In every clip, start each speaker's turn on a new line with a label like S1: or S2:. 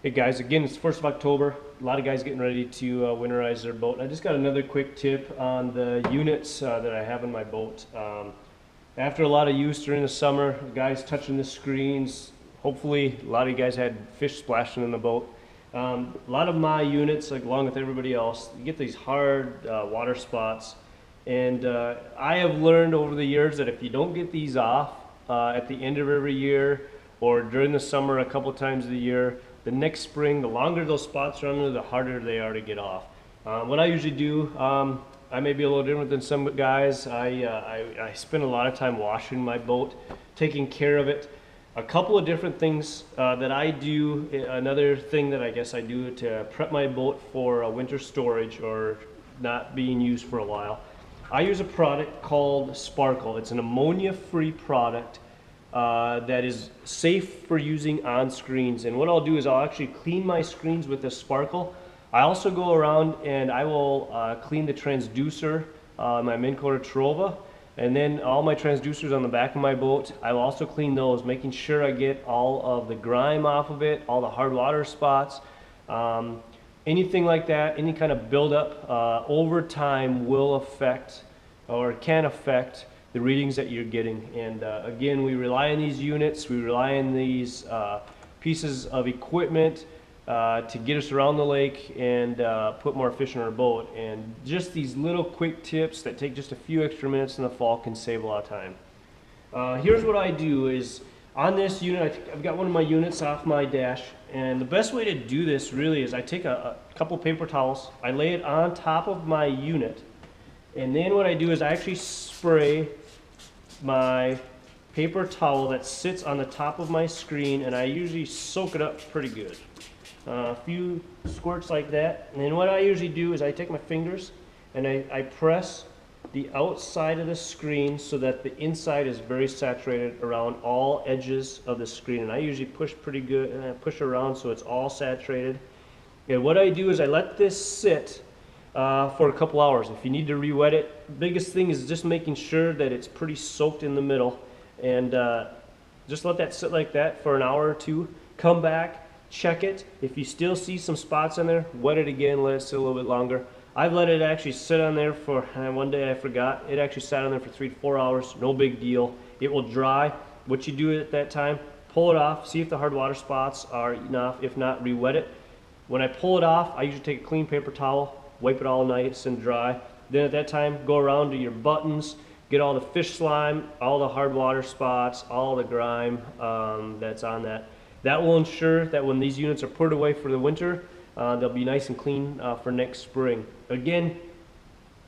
S1: Hey guys, again it's 1st of October. A lot of guys getting ready to winterize their boat. I just got another quick tip on the units that I have in my boat. After a lot of use during the summer, guys touching the screens, hopefully a lot of you guys had fish splashing in the boat. A lot of my units, like along with everybody else, you get these hard water spots. And I have learned over the years that if you don't get these off at the end of every year or during the summer a couple times a year, the next spring, the longer those spots are under, the harder they are to get off. What I usually do, I may be a little different than some guys. I spend a lot of time washing my boat, taking care of it. A couple of different things that I do. Another thing that I guess I do to prep my boat for winter storage or not being used for a while. I use a product called Sparkle. It's an ammonia-free product that is safe for using on screens. And what I'll do is I'll actually clean my screens with this Sparkle. I also go around and I will clean the transducer, my Minn-Kota Trova, and then all my transducers on the back of my boat, I will also clean those, making sure I get all of the grime off of it, all the hard water spots. Anything like that, any kind of buildup over time will affect or can affect the readings that you're getting. And again, we rely on these units, we rely on these pieces of equipment to get us around the lake and put more fish in our boat. And just these little quick tips that take just a few extra minutes in the fall can save a lot of time. Here's what I do is, on this unit, I've got one of my units off my dash, and the best way to do this really is I take a couple paper towels, I lay it on top of my unit, and then what I do is I actually spray my paper towel that sits on the top of my screen, and I usually soak it up pretty good. A few squirts like that, and then what I usually do is I take my fingers and I press the outside of the screen so that the inside is very saturated around all edges of the screen. And I usually push pretty good, and I push around so it's all saturated. And what I do is I let this sit for a couple hours. If you need to re-wet it, biggest thing is just making sure that it's pretty soaked in the middle, and just let that sit like that for an hour or two. Come back, check it. If you still see some spots on there, wet it again, let it sit a little bit longer. I've let it actually sit on there for, one day I forgot, it actually sat on there for 3 to 4 hours, no big deal. It will dry. What you do at that time, pull it off, see if the hard water spots are enough. If not, re-wet it. When I pull it off, I usually take a clean paper towel, wipe it all nice and dry. Then at that time, go around to your buttons, get all the fish slime, all the hard water spots, all the grime that's on that. That will ensure that when these units are put away for the winter, they'll be nice and clean for next spring. Again,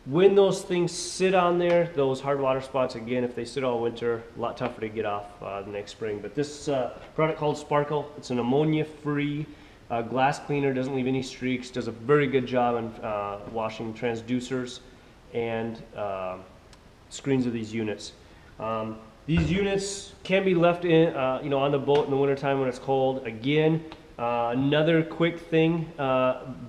S1: when those things sit on there, those hard water spots, again, if they sit all winter, a lot tougher to get off the next spring. But this product called Sparkle, it's an ammonia-free glass cleaner, doesn't leave any streaks, does a very good job on washing transducers and screens of these units. These units can be left in, on the boat in the wintertime when it's cold. Again, another quick thing,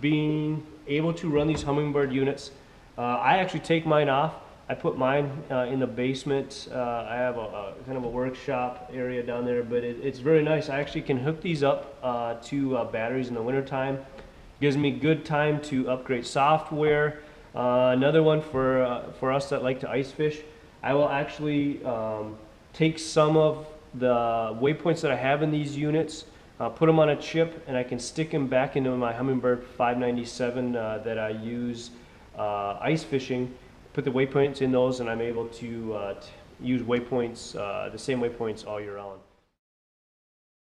S1: being able to run these Humminbird units. I actually take mine off. I put mine in the basement. I have a kind of a workshop area down there, but it's very nice. I actually can hook these up to batteries in the wintertime. Gives me good time to upgrade software. Another one for us that like to ice fish, I will actually take some of the waypoints that I have in these units, put them on a chip, and I can stick them back into my Humminbird 597 that I use ice fishing. Put the waypoints in those, and I'm able to use waypoints, the same waypoints all year round.